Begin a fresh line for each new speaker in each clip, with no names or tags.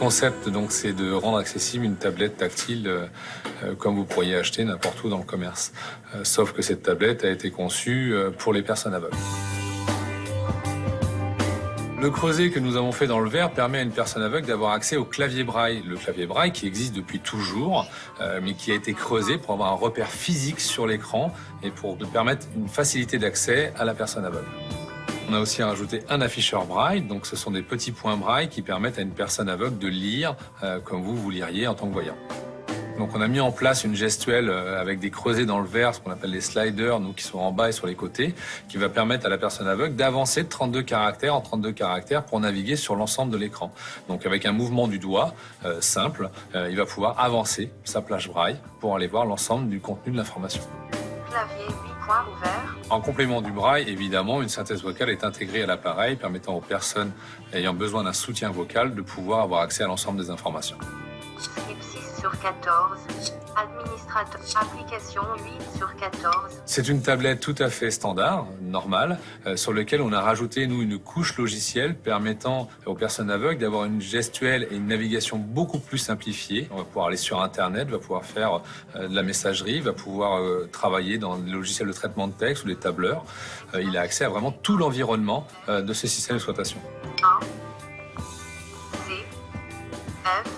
concept, donc, c'est de rendre accessible une tablette tactile comme vous pourriez acheter n'importe où dans le commerce. Sauf que cette tablette a été conçue pour les personnes aveugles. Le creuset que nous avons fait dans le verre permet à une personne aveugle d'avoir accès au clavier braille. Le clavier braille qui existe depuis toujours, mais qui a été creusé pour avoir un repère physique sur l'écran et pour permettre une facilité d'accès à la personne aveugle. On a aussi rajouté un afficheur braille, donc ce sont des petits points braille qui permettent à une personne aveugle de lire comme vous liriez en tant que voyant. Donc on a mis en place une gestuelle avec des creusets dans le verre, ce qu'on appelle les sliders, donc qui sont en bas et sur les côtés, qui va permettre à la personne aveugle d'avancer de 32 caractères en 32 caractères pour naviguer sur l'ensemble de l'écran. Donc avec un mouvement du doigt simple, il va pouvoir avancer sa plage braille pour aller voir l'ensemble du contenu de l'information.
Clavier 8 points ouvert.
En complément du braille, évidemment, une synthèse vocale est intégrée à l'appareil, permettant aux personnes ayant besoin d'un soutien vocal de pouvoir avoir accès à l'ensemble des informations.
Script 6 sur 14. Administrateur. Application 8 sur 14.
C'est une tablette tout à fait standard, normale, sur laquelle on a rajouté, nous, une couche logicielle permettant aux personnes aveugles d'avoir une gestuelle et une navigation beaucoup plus simplifiée. On va pouvoir aller sur Internet, va pouvoir faire de la messagerie, va pouvoir travailler dans des logiciels de traitement de texte ou des tableurs. Il a accès à vraiment tout l'environnement de ce système d'exploitation.
1. C. F.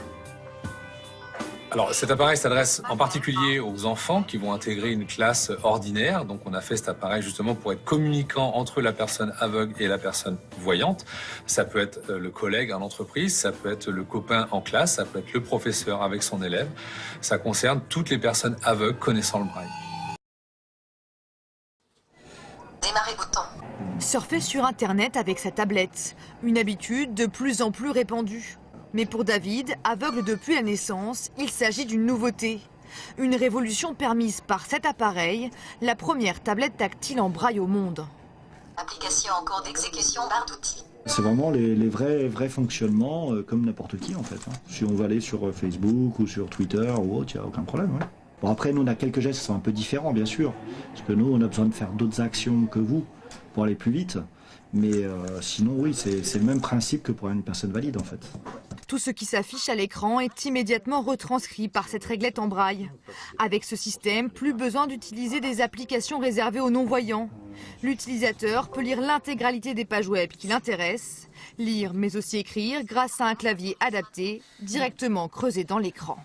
Alors cet appareil s'adresse en particulier aux enfants qui vont intégrer une classe ordinaire. Donc on a fait cet appareil justement pour être communicant entre la personne aveugle et la personne voyante. Ça peut être le collègue en entreprise, ça peut être le copain en classe, ça peut être le professeur avec son élève. Ça concerne toutes les personnes aveugles connaissant le braille.
Démarrer bouton.
Surfer sur Internet avec sa tablette, une habitude de plus en plus répandue. Mais pour David, aveugle depuis la naissance, il s'agit d'une nouveauté. Une révolution permise par cet appareil, la première tablette tactile en braille au monde.
Application en cours d'exécution, barre d'outils.
C'est vraiment les vrais fonctionnements comme n'importe qui en fait. Si on va aller sur Facebook ou sur Twitter ou autre, il n'y a aucun problème. Ouais. Bon après nous on a quelques gestes qui sont un peu différents bien sûr. Parce que nous on a besoin de faire d'autres actions que vous pour aller plus vite. Mais sinon oui c'est le même principe que pour une personne valide en fait.
Tout ce qui s'affiche à l'écran est immédiatement retranscrit par cette réglette en braille. Avec ce système, plus besoin d'utiliser des applications réservées aux non-voyants. L'utilisateur peut lire l'intégralité des pages web qui l'intéressent, lire mais aussi écrire grâce à un clavier adapté, directement creusé dans l'écran.